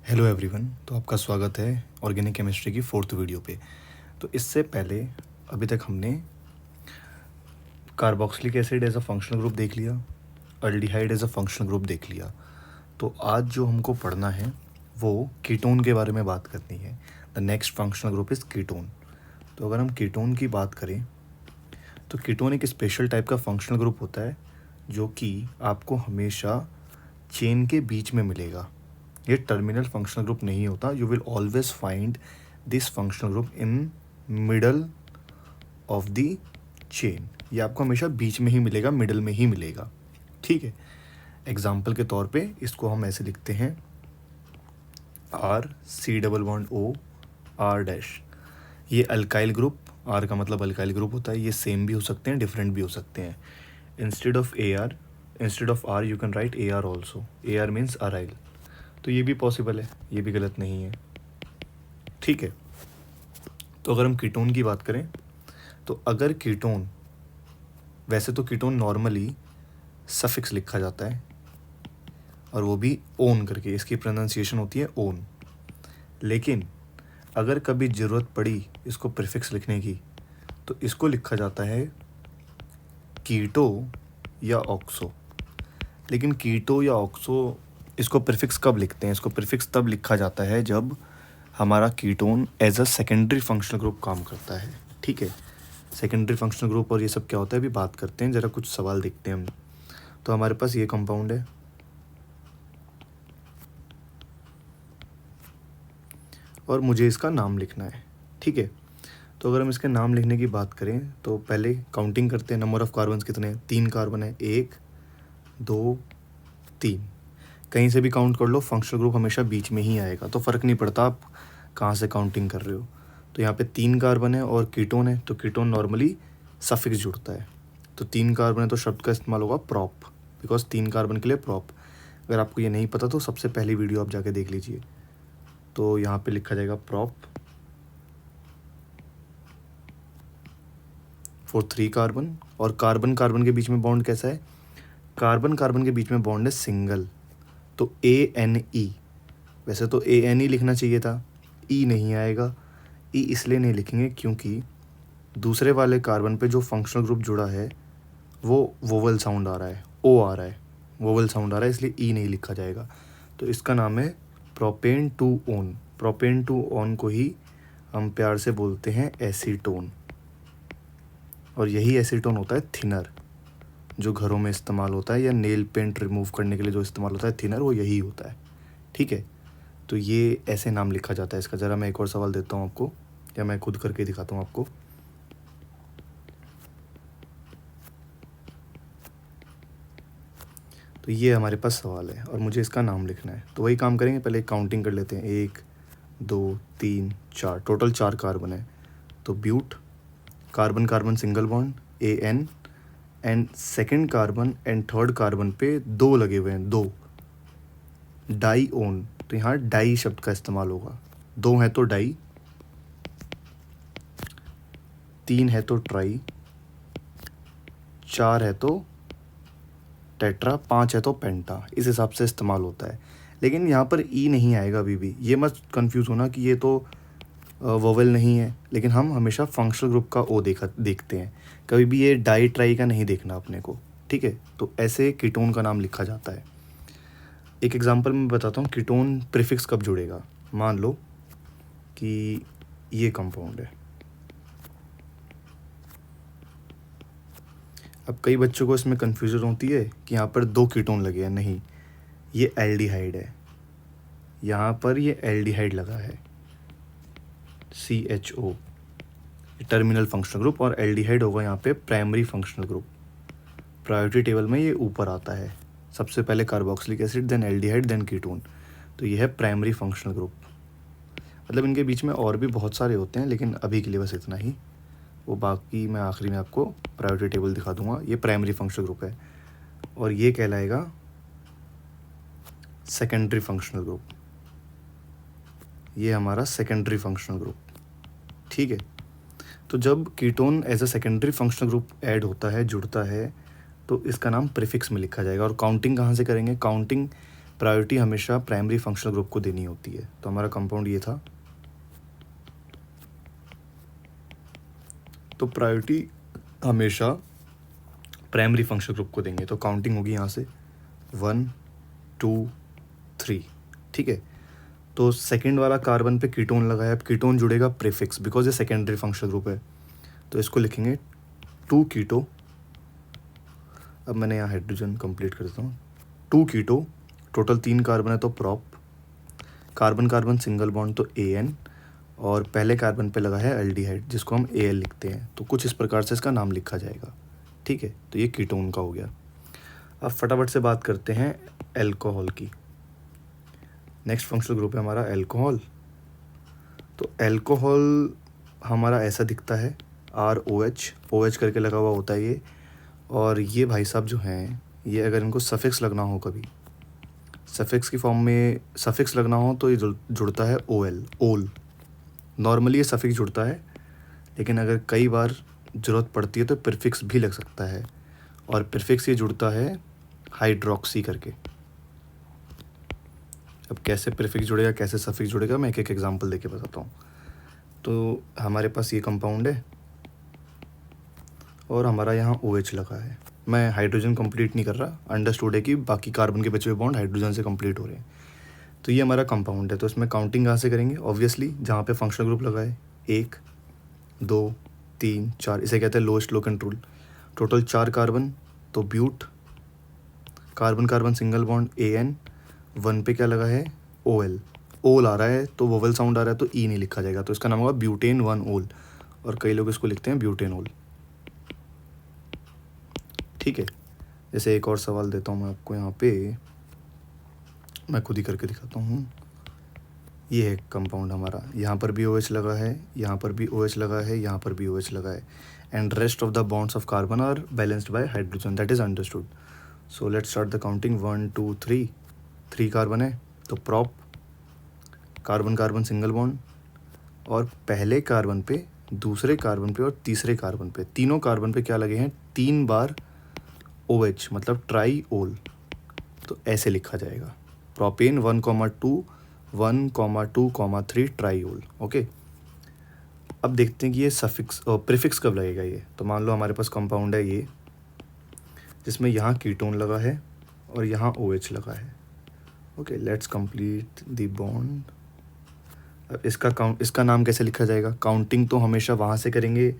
Hello everyone. तो आपका स्वागत है ऑर्गेनिक केमिस्ट्री की 4th वीडियो पे। तो इससे पहले अभी तक हमने carboxylic acid as a functional group देख लिया, aldehyde as a functional group देख लिया। तो आज जो हमको पढ़ना है वो कीटोन के बारे में बात करनी है। The next functional group is ketone. तो अगर हम कीटोन की बात करें तो कीटोन एक स्पेशल टाइप का फंक्शनल ग्रुप होता है जो कि आपको हमेशा चेन के बीच में मिलेगा। ये टर्मिनल फंक्शनल ग्रुप नहीं होता। You will always find this functional group in middle of the chain. ये आपको हमेशा बीच में ही मिलेगा, मिडल में ही मिलेगा। ठीक है। एग्जाम्पल के तौर पे इसको हम ऐसे लिखते हैं R C double bond O R dash. ये अल्काइल ग्रुप, आर का मतलब अल्काइल ग्रुप होता है। ये सेम भी हो सकते हैं, डिफरेंट भी हो सकते हैं। Instead of R you can write A R also. A R means aryl. तो ये भी पॉसिबल है, ये भी गलत नहीं है। ठीक है। तो अगर हम कीटोन की बात करें तो अगर कीटोन, वैसे तो कीटोन नॉर्मली सफिक्स लिखा जाता है और वो भी ओन करके, इसकी प्रोनाउंसिएशन होती है ओन। लेकिन अगर कभी ज़रूरत पड़ी इसको प्रीफिक्स लिखने की तो इसको लिखा जाता है कीटो या ऑक्सो। लेकिन कीटो या ऑक्सो इसको प्रीफिक्स कब लिखते हैं? इसको प्रीफिक्स तब लिखा जाता है जब हमारा ketone as a secondary functional group काम करता है। ठीक है। सेकेंडरी फंक्शनल ग्रुप और ये सब क्या होता है अभी बात करते हैं। ज़रा कुछ सवाल देखते हैं हम। तो हमारे पास ये कंपाउंड है और मुझे इसका नाम लिखना है। ठीक है। तो अगर हम इसके नाम लिखने की बात करें तो पहले काउंटिंग करते हैं। नंबर ऑफ़ कार्बन्स कितने हैं? 3 कार्बन है। 1 2 3। कहीं से भी काउंट कर लो, फंक्शनल ग्रुप हमेशा बीच में ही आएगा। तो फ़र्क नहीं पड़ता आप कहाँ से काउंटिंग कर रहे हो। तो यहाँ पे 3 कार्बन है और कीटोन है। तो कीटोन नॉर्मली सफिक्स जुड़ता है। तो 3 कार्बन है तो शब्द का इस्तेमाल होगा प्रॉप, बिकॉज 3 कार्बन के लिए प्रॉप। अगर आपको ये नहीं पता तो सबसे पहली वीडियो आप जाके देख लीजिए। तो यहाँ पे लिखा जाएगा प्रॉप फॉर 3 कार्बन। और कार्बन कार्बन के बीच में बॉन्ड कैसा है? कार्बन कार्बन के बीच में बॉन्ड है सिंगल। तो ANE। वैसे तो ANE लिखना चाहिए था, ई नहीं आएगा। ई इसलिए नहीं लिखेंगे क्योंकि दूसरे वाले कार्बन पे जो फंक्शनल ग्रुप जुड़ा है वो वोवल साउंड आ रहा है, ओ आ रहा है, वोवल साउंड आ रहा है, इसलिए ई नहीं लिखा जाएगा। तो इसका नाम है propane two own. Propane two own को ही हम प्यार से बोलते हैं एसीटोन। और यही एसीटोन होता है थिनर, जो घरों में इस्तेमाल होता है या नेल पेंट रिमूव करने के लिए जो इस्तेमाल होता है थिनर, वो यही होता है। ठीक है। तो ये ऐसे नाम लिखा जाता है इसका। ज़रा मैं एक और सवाल देता हूँ आपको, या मैं खुद करके दिखाता हूँ आपको। तो ये हमारे पास सवाल है और मुझे इसका नाम लिखना है। तो वही काम करेंगे, पहले काउंटिंग कर लेते हैं। 1 2 3 4, टोटल 4 कार्बन है। तो but, carbon carbon single bond AN, and second carbon and third carbon पे 2 लगे हुए हैं, 2 डाई ओन। तो यहाँ डाई शब्द का इस्तेमाल होगा। 2 है तो डाई, 3 है तो ट्राई, 4 है तो टेट्रा, 5 है तो पेंटा। इस हिसाब से इस्तेमाल होता है। लेकिन यहाँ पर ई नहीं आएगा अभी भी। ये मत कंफ्यूज होना कि ये तो वोवेल नहीं है। लेकिन हम हमेशा फंक्शनल ग्रुप का ओ देखते हैं, कभी भी ये डाई ट्राई का नहीं देखना अपने को। ठीक है। तो ऐसे कीटोन का नाम लिखा जाता है। एक एग्जांपल मैं बताता हूँ कीटोन प्रीफिक्स कब जुड़ेगा। मान लो कि ये कंपाउंड है। अब कई बच्चों को इसमें कन्फ्यूजन होती है कि यहाँ पर 2 कीटोन लगे हैं। नहीं, ये एल्डिहाइड है। यहाँ पर ये एल्डिहाइड लगा है, CHO, टर्मिनल फंक्शनल ग्रुप। और एल्डिहाइड होगा यहाँ पे primary functional group. Priority table में ये ऊपर आता है, सबसे पहले carboxylic acid, then aldehyde, then ketone. तो ये है प्राइमरी फंक्शनल ग्रुप। मतलब इनके बीच में और भी बहुत सारे होते हैं, लेकिन अभी के लिए बस इतना ही। वो बाकी मैं आखिरी में आपको प्रायोरिटी टेबल दिखा दूंगा। ये प्राइमरी फंक्शनल ग्रुप है और ये कहलाएगा सेकेंडरी फंक्शनल ग्रुप। ये हमारा सेकेंडरी फंक्शनल ग्रुप। ठीक है। तो जब ketone as a secondary functional group add होता है, जुड़ता है, तो इसका नाम प्रीफिक्स में लिखा जाएगा। और काउंटिंग कहाँ से करेंगे? काउंटिंग प्रायोरिटी हमेशा प्राइमरी फंक्शनल ग्रुप को देनी होती है। तो हमारा कंपाउंड ये था, तो प्रायोरिटी हमेशा प्राइमरी फंक्शनल ग्रुप को देंगे। तो काउंटिंग होगी यहाँ से 1 2 3, ठीक है। तो सेकंड वाला कार्बन पे कीटोन लगाया, अब कीटोन जुड़ेगा प्रीफिक्स, बिकॉज ये सेकेंडरी फंक्शनल ग्रुप है, तो इसको लिखेंगे 2 कीटो। अब मैंने यहाँ हाइड्रोजन कंप्लीट कर देता हूँ। 2 कीटो, टोटल 3 कार्बन है तो prop, carbon carbon single bond तो AN, और पहले कार्बन पे लगा है एल्डिहाइड जिसको हम AL लिखते हैं। तो कुछ इस प्रकार से इसका नाम लिखा जाएगा, ठीक है। तो ये कीटोन का हो गया। अब फटाफट से बात करते हैं एल्कोहल की। नेक्स्ट फंक्शनल ग्रुप है हमारा एल्कोहल। तो एल्कोहल हमारा ऐसा दिखता है, ROH करके लगा हुआ होता है ये। और ये भाई साहब जो हैं, ये अगर इनको सफिक्स लगना हो, कभी सफिक्स की फॉर्म में सफिक्स लगना हो तो ये जुड़ता है ओल। नॉर्मली ये सफिक्स जुड़ता है, लेकिन अगर कई बार ज़रूरत पड़ती है तो प्रीफिक्स भी लग सकता है, और प्रीफिक्स ये जुड़ता है हाइड्रोक्सी करके। अब कैसे प्रीफिक्स जुड़ेगा, कैसे सफिक्स जुड़ेगा, मैं एक एक एग्जांपल देके बताता हूँ। तो हमारे पास ये कंपाउंड है और हमारा यहाँ OH लगा है। मैं हाइड्रोजन कंप्लीट नहीं कर रहा, अंडरस्टूड है कि बाकी कार्बन के बचे हुए बॉन्ड हाइड्रोजन से कंप्लीट हो रहे हैं। तो ये हमारा कंपाउंड है, तो इसमें काउंटिंग कहाँ से करेंगे, ऑब्वियसली जहाँ पे फंक्शनल ग्रुप लगा है, 1 2 3 4, इसे कहते हैं lowest low control. Total 4 carbon, तो but, carbon carbon single bond AN, 1 पे क्या लगा है ओल आ रहा है, तो वोवल साउंड आ रहा है तो E नहीं लिखा जाएगा, तो इसका नाम होगा ब्यूटेन 1 ओल, और कई लोग इसको लिखते हैं ब्यूटेनोल, ठीक है। जैसे एक और सवाल देता हूँ मैं आपको, यहाँ पे मैं खुद ही करके दिखाता हूँ। ये है कंपाउंड हमारा, यहाँ पर भी OH लगा है, यहाँ पर भी OH लगा है, यहाँ पर भी OH लगा है, and rest of the bonds of carbon are balanced by hydrogen, that is understood. So let's start the counting. 1 2 3 carbon है तो prop, carbon carbon single bond, और पहले कार्बन पे, दूसरे कार्बन पे और तीसरे कार्बन पे, तीनों कार्बन पे क्या लगे हैं, 3 बार OH, मतलब ट्राई ओल। तो ऐसे लिखा जाएगा, प्रोपेन 1,2 1,2,3 ट्राईओल, ओके। अब देखते हैं कि ये सफिक्स और प्रीफिक्स कब लगेगा ये। तो मान लो हमारे पास कंपाउंड है ये, जिसमें यहाँ कीटोन लगा है और यहाँ OH लगा है, okay. Let's complete the bond. अब इसका नाम कैसे लिखा जाएगा, काउंटिंग तो हमेशा वहाँ से करेंगे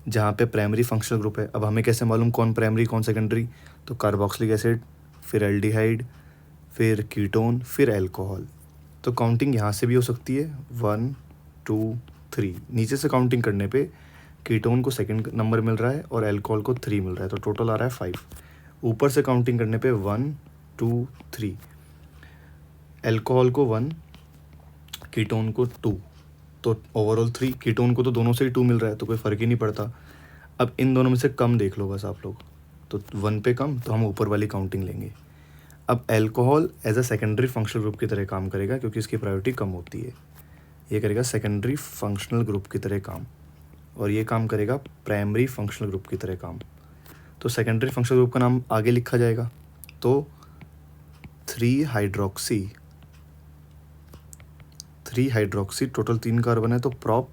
जहाँ पे प्राइमरी फंक्शनल ग्रुप है। अब हमें कैसे मालूम कौन प्राइमरी कौन सेकेंडरी, तो कार्बोक्सिलिक एसिड, फिर एल्डिहाइड, फिर कीटोन, फिर एल्कोहल। तो काउंटिंग यहाँ से भी हो सकती है 1 2 3, नीचे से काउंटिंग करने पे कीटोन को सेकंड नंबर मिल रहा है और एल्कोहल को 3 मिल रहा है, तो टोटल आ रहा है 5। ऊपर से काउंटिंग करने पे 1 2 3, एल्कोहल को 1, कीटोन को 2, तो ओवरऑल 3। कीटोन को तो दोनों से ही 2 मिल रहा है, तो कोई फ़र्क ही नहीं पड़ता। अब इन दोनों में से कम देख लो बस आप लोग, तो 1 पे कम, तो हम ऊपर वाली काउंटिंग लेंगे। अब alcohol as a secondary functional group की तरह काम करेगा, क्योंकि इसकी प्रायोरिटी कम होती है। ये करेगा सेकेंडरी फंक्शनल ग्रुप की तरह काम, और ये काम करेगा प्राइमरी फंक्शनल ग्रुप की तरह काम। तो सेकेंडरी फंक्शनल ग्रुप का नाम आगे लिखा जाएगा, तो 3 हाइड्रोक्सी, टोटल 3 कार्बन है तो prop,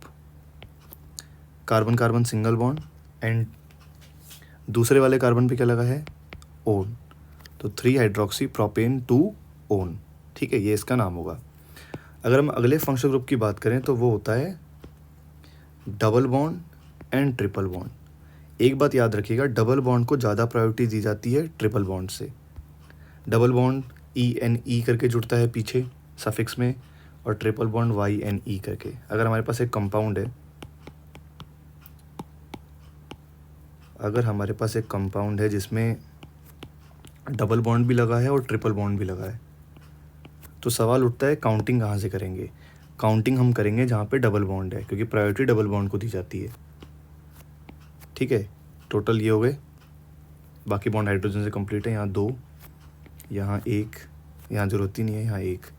carbon carbon single bond, and दूसरे वाले कार्बन पे क्या लगा है ओन, तो 3 हाइड्रोक्सी प्रोपेन 2 ओन, ठीक है। ये इसका नाम होगा। अगर हम अगले फंक्शनल ग्रुप की बात करें तो वो होता है double bond and triple bond. एक बात याद रखिएगा, डबल बॉन्ड को ज़्यादा प्रायोरिटी दी जाती है ट्रिपल बॉन्ड से। डबल बॉन्ड ENE करके जुड़ता है पीछे सफिक्स में, और ट्रिपल बॉन्ड YNE करके। अगर हमारे पास एक कंपाउंड है, जिसमें डबल बॉन्ड भी लगा है और ट्रिपल बॉन्ड भी लगा है, तो सवाल उठता है काउंटिंग कहाँ से करेंगे। काउंटिंग हम करेंगे जहाँ पे डबल बॉन्ड है, क्योंकि प्रायोरिटी डबल बॉन्ड को दी जाती है, ठीक है। टोटल ये हो गए, बाकी बॉन्ड हाइड्रोजन से कंप्लीट है। यहाँ 2, यहाँ 1, यहाँ ज़रूरत ही नहीं है, यहाँ 1।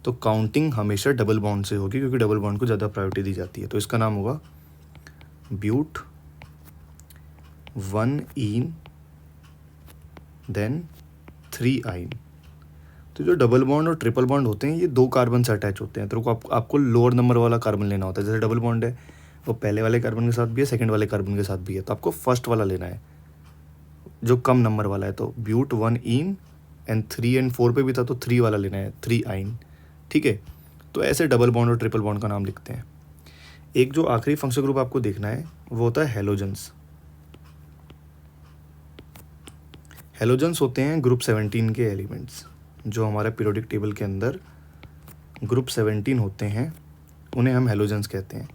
तो काउंटिंग हमेशा डबल बॉन्ड से होगी, क्योंकि डबल बॉन्ड को ज़्यादा प्रायोरिटी दी जाती है। तो इसका नाम होगा ब्यूट 1 इन देन 3 आइन, तो जो डबल बॉन्ड और ट्रिपल बॉन्ड होते हैं ये 2 कार्बन से अटैच होते हैं, तो आपको लोअर नंबर वाला कार्बन लेना होता है। जैसे डबल बॉन्ड है वो पहले वाले कार्बन के साथ भी है, सेकंड वाले कार्बन के साथ भी है, तो आपको फर्स्ट वाला लेना है जो कम नंबर वाला है। तो ब्यूट 1 इन एंड 3 एंड 4 पे भी था तो 3 वाला लेना है, 3 आइन। ठीक है, तो ऐसे डबल बॉन्ड और ट्रिपल बॉन्ड का नाम लिखते हैं। एक जो आखिरी फंक्शनल ग्रुप आपको देखना है वो होता है हेलोजन्स। हेलोजन्स होते हैं ग्रुप 17 के एलिमेंट्स। जो हमारे पीरियोडिक टेबल के अंदर ग्रुप 17 होते हैं उन्हें हम हेलोजन्स कहते हैं।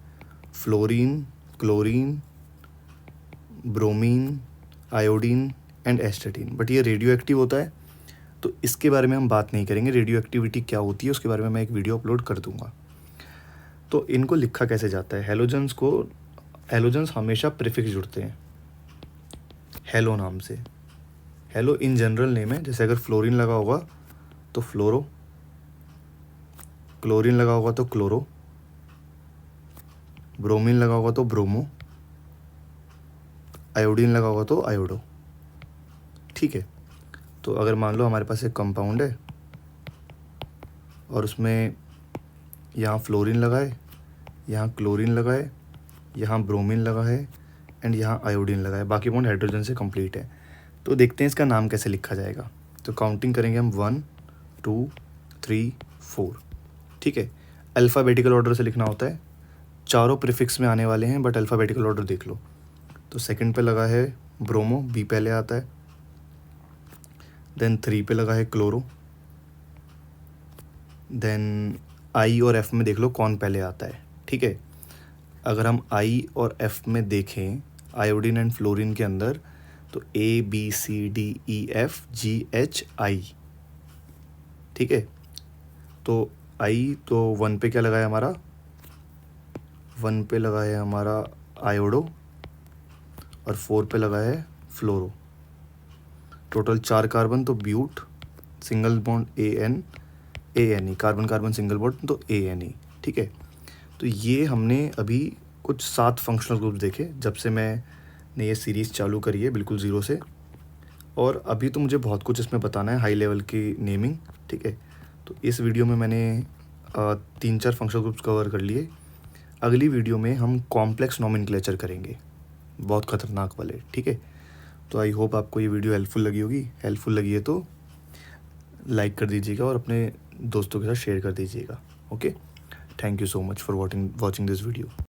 Fluorine, chlorine, bromine, iodine and एस्टेटिन। But ये रेडियो एक्टिव होता है तो इसके बारे में हम बात नहीं करेंगे। रेडियो एक्टिविटी क्या होती है उसके बारे में मैं एक वीडियो अपलोड कर दूंगा। तो इनको लिखा कैसे जाता है? हेलोजन्स हमेशा प्रीफिक्स जुड़ते हैं हेलो नाम से। हेलो इन जनरल नेम है, जैसे अगर फ्लोरीन लगा होगा तो फ्लोरो, क्लोरीन लगा होगा तो क्लोरो, ब्रोमीन लगा होगा तो ब्रोमो, आयोडीन लगा होगा तो आयोडो। ठीक है, तो अगर मान लो हमारे पास एक कंपाउंड है और उसमें यहाँ फ्लोरीन लगा है, यहाँ क्लोरीन लगा है, यहाँ ब्रोमीन लगा है एंड यहाँ आयोडीन लगा है, बाकी बॉन्ड हाइड्रोजन से कंप्लीट है। तो देखते हैं इसका नाम कैसे लिखा जाएगा। तो काउंटिंग करेंगे हम 1 2 3 4। ठीक है, अल्फ़ाबेटिकल ऑर्डर से लिखना होता है। चारों प्रीफिक्स में आने वाले हैं बट अल्फ़ाबेटिकल ऑर्डर देख लो। तो सेकंड पे लगा है ब्रोमो, बी पहले आता है। देन 3 पे लगा है क्लोरो। देन आई और एफ में देख लो कौन पहले आता है। ठीक है, अगर हम आई और एफ में देखें आयोडीन एंड फ्लोरीन के अंदर तो A B C D E F G H I. ठीक है, तो आई तो 1 पे क्या लगा है हमारा? 1 पे लगा है हमारा आयोडो और 4 पे लगा है फ्लोरो। टोटल 4 कार्बन, तो but, single bond A N E, carbon carbon single bond तो ए एन ई। ठीक है, तो ये हमने अभी कुछ 7 फंक्शनल ग्रुप देखे जब से मैंने ये सीरीज़ चालू करी है बिल्कुल ज़ीरो से। और अभी तो मुझे बहुत कुछ इसमें बताना है, हाई लेवल की नेमिंग। ठीक है, तो इस वीडियो में मैंने 3-4 फंक्शनल ग्रुप्स कवर कर लिए। अगली वीडियो में हम कॉम्प्लेक्स नोमेनक्लेचर करेंगे, बहुत ख़तरनाक वाले। ठीक है, तो आई होप आपको ये वीडियो हेल्पफुल लगी होगी। हेल्पफुल लगी है तो लाइक कर दीजिएगा और अपने दोस्तों के साथ शेयर कर दीजिएगा। Okay, thank you so much for watching this video.